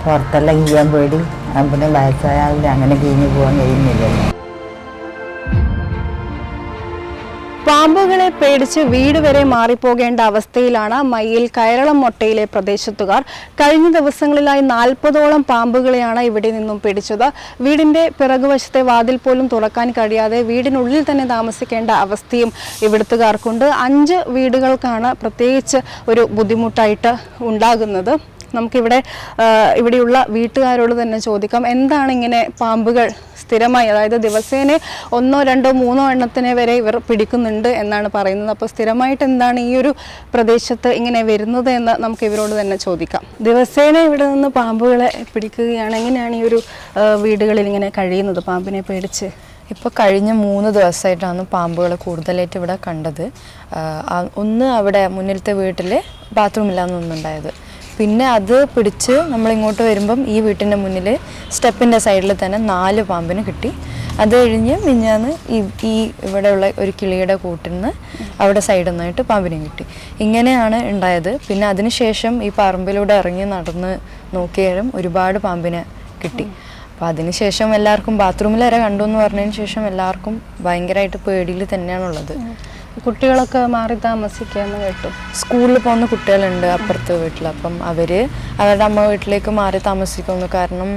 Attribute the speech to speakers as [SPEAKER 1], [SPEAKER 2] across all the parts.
[SPEAKER 1] പുറത്തെല്ലാം ചെയ്യാൻ പേടി. പിന്നെ വയസ്സായാലും അങ്ങനെ കഴിഞ്ഞു പോകാൻ കഴിയുന്നില്ലല്ലോ.
[SPEAKER 2] പാമ്പുകളെ പേടിച്ച് വീട് വരെ മാറിപ്പോകേണ്ട അവസ്ഥയിലാണ് മയ്യിൽ കയറളം മൊട്ടയിലെ പ്രദേശത്തുകാർ. കഴിഞ്ഞ ദിവസങ്ങളിലായി 40ഓളം പാമ്പുകളെയാണ് ഇവിടെ നിന്നും പിടിച്ചത്. വീടിന്റെ പിറകുവശത്തെ വാതിൽ പോലും തുറക്കാൻ കഴിയാതെ വീടിനുള്ളിൽ തന്നെ താമസിക്കേണ്ട അവസ്ഥയും ഇവിടുത്തുകാർക്കുണ്ട്. 5 വീടുകൾക്കാണ് പ്രത്യേകിച്ച് ഒരു ബുദ്ധിമുട്ടായിട്ട് ഉണ്ടാകുന്നത്. ഇവിടെയുള്ള വീട്ടുകാരോട് തന്നെ ചോദിക്കാം, എന്താണ് ഇങ്ങനെ പാമ്പുകൾ സ്ഥിരമായി, അതായത് ദിവസേന 1, 2, 3 എണ്ണത്തിനെ വരെ ഇവർ പിടിക്കുന്നുണ്ട് എന്നാണ് പറയുന്നത്. അപ്പോൾ സ്ഥിരമായിട്ട് എന്താണ് ഈ ഒരു പ്രദേശത്ത് ഇങ്ങനെ വരുന്നത് എന്ന് നമുക്ക് ഇവരോട് തന്നെ ചോദിക്കാം. ദിവസേന ഇവിടെ നിന്ന് പാമ്പുകളെ പിടിക്കുകയാണ്. എങ്ങനെയാണ് ഈ ഒരു വീടുകളിൽ ഇങ്ങനെ കഴിയുന്നത് പാമ്പിനെ പേടിച്ച്?
[SPEAKER 3] ഇപ്പോൾ കഴിഞ്ഞ 3 ദിവസമായിട്ടാണ് പാമ്പുകൾ കൂടുതലായിട്ട് ഇവിടെ കണ്ടത്. ഒന്ന് അവിടെ മുന്നിലത്തെ വീട്ടിൽ ബാത്റൂമില്ലാന്നൊന്നുണ്ടായത്. പിന്നെ അത് പിടിച്ച് നമ്മളിങ്ങോട്ട് വരുമ്പം ഈ വീട്ടിൻ്റെ മുന്നിൽ സ്റ്റെപ്പിൻ്റെ സൈഡിൽ തന്നെ 4 പാമ്പിന് കിട്ടി. അത് കഴിഞ്ഞ് മിഞ്ഞാന്ന് ഈ ഇവിടെയുള്ള ഒരു കിളിയുടെ കൂട്ടിൽ നിന്ന് അവിടെ സൈഡിൽ നിന്നായിട്ട് പാമ്പിനെയും കിട്ടി. ഇങ്ങനെയാണ് ഉണ്ടായത്. പിന്നെ അതിനുശേഷം ഈ പറമ്പിലൂടെ ഇറങ്ങി നടന്ന് നോക്കിയാലും ഒരുപാട് പാമ്പിനെ കിട്ടി. അപ്പോൾ അതിനുശേഷം എല്ലാവർക്കും ബാത്റൂമിൽ വരെ കണ്ടു എന്ന് പറഞ്ഞതിന് ശേഷം എല്ലാവർക്കും ഭയങ്കരമായിട്ട് പേടിയിൽ തന്നെയാണുള്ളത്.
[SPEAKER 2] കുട്ടികളൊക്കെ മാറി താമസിക്കാന്ന് കേട്ടു.
[SPEAKER 3] സ്കൂളിൽ പോകുന്ന കുട്ടികളുണ്ട് അപ്പുറത്തെ വീട്ടിൽ. അപ്പം അവരുടെ അമ്മ വീട്ടിലേക്ക് മാറി താമസിക്കുന്നു. കാരണം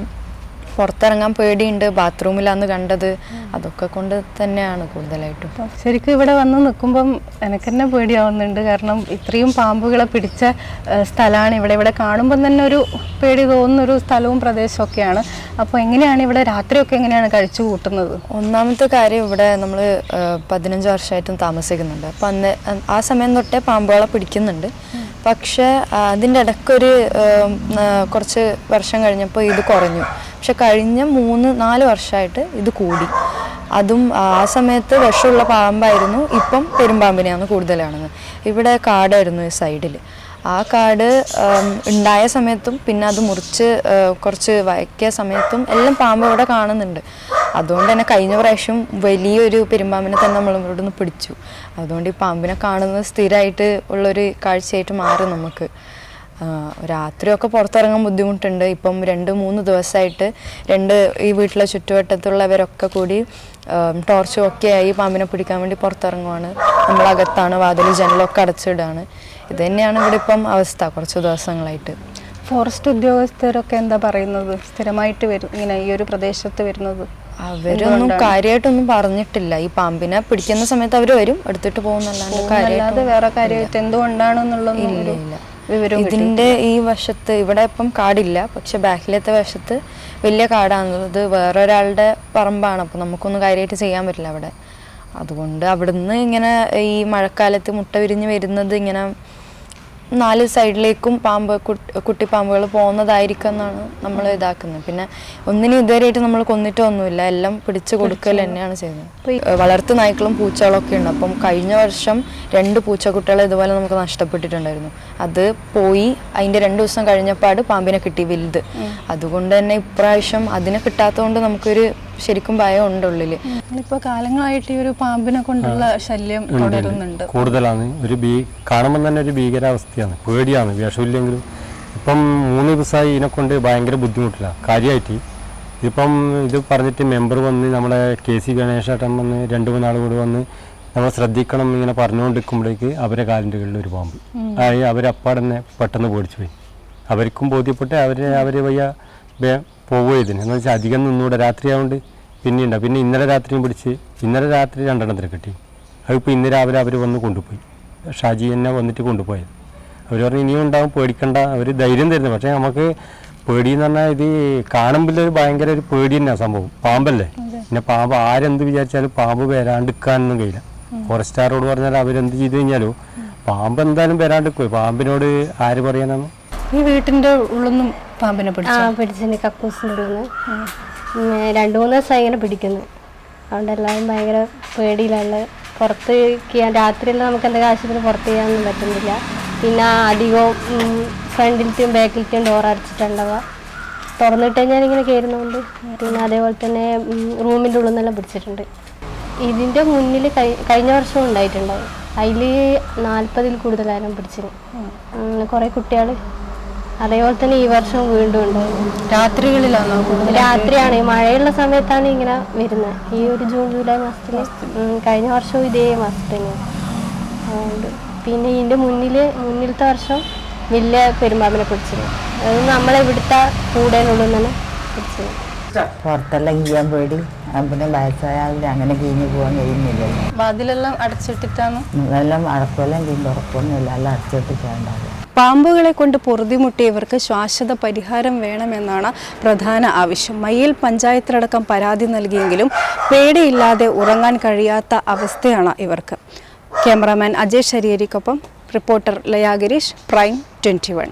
[SPEAKER 3] പുറത്തിറങ്ങാൻ പേടിയുണ്ട്, ബാത്റൂമിലാന്ന് കണ്ടത്. അതൊക്കെ കൊണ്ട് തന്നെയാണ് കൂടുതലായിട്ടും.
[SPEAKER 2] ശരിക്കും ഇവിടെ വന്ന് നിൽക്കുമ്പം എനിക്ക് തന്നെ പേടിയാവുന്നുണ്ട്. കാരണം ഇത്രയും പാമ്പുകളെ പിടിച്ച സ്ഥലമാണ് ഇവിടെ കാണുമ്പം തന്നെ ഒരു പേടി തോന്നുന്നൊരു സ്ഥലവും പ്രദേശമൊക്കെയാണ്. അപ്പോൾ എങ്ങനെയാണ് ഇവിടെ രാത്രിയൊക്കെ എങ്ങനെയാണ് കഴിച്ചു കൂട്ടുന്നത്?
[SPEAKER 3] ഒന്നാമത്തെ കാര്യം, ഇവിടെ നമ്മൾ 15 വർഷമായിട്ടും താമസിക്കുന്നുണ്ട്. അപ്പം ആ സമയം തൊട്ടേ പാമ്പുകളെ പിടിക്കുന്നുണ്ട്. പക്ഷേ അതിൻ്റെ ഇടയ്ക്കൊരു കുറച്ച് വർഷം കഴിഞ്ഞപ്പോൾ ഇത് കുറഞ്ഞു. പക്ഷെ കഴിഞ്ഞ 3-4 വർഷമായിട്ട് ഇത് കൂടി. അതും ആ സമയത്ത് വിഷമുള്ള പാമ്പായിരുന്നു, ഇപ്പം പെരുമ്പാമ്പിനെയാണ് കൂടുതലാണെന്ന്. ഇവിടെ കാടായിരുന്നു ഈ സൈഡിൽ. ആ കാട് ഉണ്ടായ സമയത്തും പിന്നെ അത് മുറിച്ച് കുറച്ച് വയക്കിയ സമയത്തും എല്ലാം പാമ്പ് ഇവിടെ കാണുന്നുണ്ട്. അതുകൊണ്ട് തന്നെ കഴിഞ്ഞ പ്രാവശ്യം വലിയൊരു പെരുമ്പാമ്പിനെ തന്നെ നമ്മൾ ഇവിടെ നിന്ന് പിടിച്ചു. അതുകൊണ്ട് ഈ പാമ്പിനെ കാണുന്നത് സ്ഥിരമായിട്ട് ഉള്ളൊരു കാഴ്ചയായിട്ട് മാറി നമുക്ക്. രാത്രിയൊക്കെ പുറത്തിറങ്ങാൻ ബുദ്ധിമുട്ടുണ്ട്. ഇപ്പം 2-3 ദിവസമായിട്ട് ഈ വീട്ടിലെ ചുറ്റുവട്ടത്തുള്ളവരൊക്കെ കൂടി ടോർച്ചും ഒക്കെ ആയി പാമ്പിനെ പിടിക്കാൻ വേണ്ടി പുറത്തിറങ്ങുവാണ്. നമ്മളകത്താണ്, വാതിൽ ജനലൊക്കെ അടച്ചിടുകയാണ്. ഇത് തന്നെയാണ് ഇവിടെ ഇപ്പം അവസ്ഥ കുറച്ച് ദിവസങ്ങളായിട്ട്.
[SPEAKER 2] ഫോറസ്റ്റ് ഉദ്യോഗസ്ഥരൊക്കെ എന്താ പറയുന്നത്? സ്ഥിരമായിട്ട് ഇങ്ങനെ ഈ ഒരു പ്രദേശത്ത് വരുന്നത്?
[SPEAKER 3] അവരൊന്നും കാര്യമായിട്ടൊന്നും പറഞ്ഞിട്ടില്ല. ഈ പാമ്പിനെ പിടിക്കുന്ന സമയത്ത് അവർ വരും, എടുത്തിട്ട് പോകുന്നല്ലാണ്ട്
[SPEAKER 2] വേറെ കാര്യമായിട്ട് എന്തുകൊണ്ടാണെന്നുള്ള
[SPEAKER 3] ഇതിന്റെ ഈ വശത്ത് ഇവിടെ ഇപ്പം കാടില്ല. പക്ഷെ ബാക്കിലത്തെ വശത്ത് വലിയ കാടാണുള്ളത്. വേറൊരാളുടെ പറമ്പാണ്. അപ്പം നമുക്കൊന്നും കാര്യമായിട്ട് ചെയ്യാൻ പറ്റില്ല അവിടെ. അതുകൊണ്ട് അവിടുന്ന് ഇങ്ങനെ ഈ മഴക്കാലത്ത് മുട്ട വിരിഞ്ഞ് വരുന്നത് ഇങ്ങനെ 4 സൈഡിലേക്കും കുട്ടി പാമ്പുകൾ പോകുന്നതായിരിക്കും എന്നാണ് നമ്മൾ ഇതാക്കുന്നത്. പിന്നെ ഒന്നിനും ഇതുവരെയായിട്ട് നമ്മൾ കൊന്നിട്ടൊന്നുമില്ല. എല്ലാം പിടിച്ച് കൊടുക്കൽ തന്നെയാണ് ചെയ്യുന്നത്. വളർത്തു നായ്ക്കളും പൂച്ചകളൊക്കെ ഉണ്ട്. അപ്പം കഴിഞ്ഞ വർഷം 2 പൂച്ചക്കുട്ടികളെ ഇതുപോലെ നമുക്ക് നഷ്ടപ്പെട്ടിട്ടുണ്ടായിരുന്നു. അത് പോയി അതിൻ്റെ 2 ദിവസം കഴിഞ്ഞപ്പാട് പാമ്പിനെ കിട്ടി, വലുത്. അതുകൊണ്ട് തന്നെ ഇപ്രാവശ്യം അതിനെ കിട്ടാത്തതുകൊണ്ട് നമുക്കൊരു ശരിക്കും ഭയം ഉണ്ട് ഉള്ളില്.
[SPEAKER 2] ഇപ്പൊ കാലങ്ങളായിട്ട് ഈ ഒരു പാമ്പിനെ കൊണ്ടുള്ള ശല്യം തുടരുന്നുണ്ട്,
[SPEAKER 4] കൂടുതലാണ്. കാണുമ്പോൾ തന്നെ ഒരു ഭീകരാവസ്ഥയാണ്, പേടിയാണ്. വിഷമില്ലെങ്കിലും ഇപ്പം 3 ദിവസമായി ഇതിനെക്കൊണ്ട് ഭയങ്കര ബുദ്ധിമുട്ടില്ല കാര്യമായിട്ട്. ഇപ്പം ഇത് പറഞ്ഞിട്ട് മെമ്പർ വന്ന് നമ്മളെ KC ഗണേശേട്ടൻ വന്ന് 2-3 ആൾ കൂടി വന്ന് നമ്മൾ ശ്രദ്ധിക്കണം ഇങ്ങനെ പറഞ്ഞുകൊണ്ടിരിക്കുമ്പോഴേക്ക് അവരെ കാലിൻ്റെ കീഴിൽ ഒരു പാമ്പ് ആയി. അവരപ്പാടെ തന്നെ പെട്ടെന്ന് പേടിച്ചു പോയി. അവർക്കും ബോധ്യപ്പെട്ട് അവർ വയ്യ പോവുക ഇതിന് എന്ന് വെച്ചാൽ അധികം നിന്നൂടെ. രാത്രിയാവുകൊണ്ട് പിന്നെയുണ്ടാവും. പിന്നെ ഇന്നലെ രാത്രിയും പിടിച്ച് ഇന്നലെ രാത്രി 2 എണ്ണത്തിന് കിട്ടി. അതിപ്പോൾ ഇന്ന് രാവിലെ അവർ വന്ന് കൊണ്ടുപോയി. ഷാജി തന്നെ വന്നിട്ട് കൊണ്ടുപോയത്. അവർ പറഞ്ഞു ഇനിയും ഉണ്ടാവും, പേടിക്കണ്ട. അവർ ധൈര്യം തരുന്നു. പക്ഷേ നമുക്ക് പേടിയെന്ന് പറഞ്ഞാൽ ഇത് കാണുമ്പോൾ ഒരു ഭയങ്കര ഒരു പേടി തന്നെയാണ് സംഭവം. പാമ്പല്ലേ, പിന്നെ പാമ്പ് ആരെന്ത് വിചാരിച്ചാലും പാമ്പ് വരാണ്ടിരിക്കാനൊന്നും കഴിയില്ല. ഫോറസ്റ്റുകാരോട് പറഞ്ഞാൽ അവരെന്ത് ചെയ്ത് കഴിഞ്ഞാലും പാമ്പ് എന്തായാലും വരാണ്ടിരിക്കും. പാമ്പിനോട് ആര് പറയാനാണ്?
[SPEAKER 2] ഈ വീട്ടിന്റെ ഉള്ളൊന്നും പാമ്പിനെ
[SPEAKER 5] പിടിച്ചിട്ടുണ്ട്. കക്കൂസിൻ്റെ ഉള്ളിൽ നിന്ന് 2-3 ദിവസമായി ഇങ്ങനെ പിടിക്കുന്നു. അതുകൊണ്ട് എല്ലാവരും ഭയങ്കര പേടിയിലുള്ള. പുറത്ത് രാത്രിയെല്ലാം നമുക്ക് എന്തെങ്കിലും ആവശ്യത്തിന് പുറത്ത് ചെയ്യാനൊന്നും പറ്റുന്നില്ല. പിന്നെ അധികവും ഫ്രണ്ടിലത്തെയും ബാക്കിലത്തെയും ഡോർ അടച്ചിട്ടുണ്ടാവുക. തുറന്നിട്ട് ഞാനിങ്ങനെ കയറുന്നതുകൊണ്ട്. പിന്നെ അതേപോലെ തന്നെ റൂമിൻ്റെ ഉള്ളിൽ നിന്നെല്ലാം പിടിച്ചിട്ടുണ്ട്. ഇതിൻ്റെ മുന്നിൽ കഴിഞ്ഞ വർഷം ഉണ്ടായിട്ടുണ്ടാവും. അതിൽ 40-ൽ കൂടുതലായിരുന്നു പിടിച്ചിന്. കുറേ കുട്ടികൾ അതേപോലെ തന്നെ ഈ വർഷം വീണ്ടും ഉണ്ടായിരുന്നു.
[SPEAKER 2] രാത്രികളിലാണോ കൂടുതൽ?
[SPEAKER 5] രാത്രിയാണ്, മഴയുള്ള സമയത്താണ് ഇങ്ങനെ വരുന്നത്. ഈ ഒരു ജൂൺ ജൂലൈ മാസത്തിൽ. കഴിഞ്ഞ വർഷവും ഇതേ മാസത്തിൽ തന്നെയാണ്. അതുകൊണ്ട് പിന്നെ ഇതിൻ്റെ മുന്നിലത്തെ വർഷം വലിയ പെരുമ്പാമ്പിനെ പിടിച്ചത്. അത് നമ്മളെ ഇവിടുത്തെ കൂടേനുള്ളിൽ തന്നെ പിടിച്ചത്.
[SPEAKER 1] പുറത്തെല്ലാം കീയാൻ പേടി, പിന്നെ വയസ്സായാലും അങ്ങനെ കീഞ്ഞു പോകാൻ കഴിയുന്നില്ലല്ലോ.
[SPEAKER 2] വാതിലെല്ലാം അടച്ചിട്ടിട്ടാണ്.
[SPEAKER 1] എല്ലാം അടപ്പെല്ലാം കീഞ്ഞ് ഉറപ്പൊന്നുമില്ല, എല്ലാം അടച്ചിട്ടിട്ടുണ്ടാവും.
[SPEAKER 2] പാമ്പുകളെ കൊണ്ട് പൊറുതിമുട്ടിയവർക്ക് ശാശ്വത പരിഹാരം വേണമെന്നാണ് പ്രധാന ആവശ്യം. മയ്യിൽ പഞ്ചായത്തിലടക്കം പരാതി നൽകിയെങ്കിലും പേടിയില്ലാതെ ഉറങ്ങാൻ കഴിയാത്ത അവസ്ഥയാണ് ഇവർക്ക്. ക്യാമറാമാൻ അജയ് ശരിയരിക്കൊപ്പം റിപ്പോർട്ടർ ലയാ ഗിരീഷ്, പ്രൈം 21.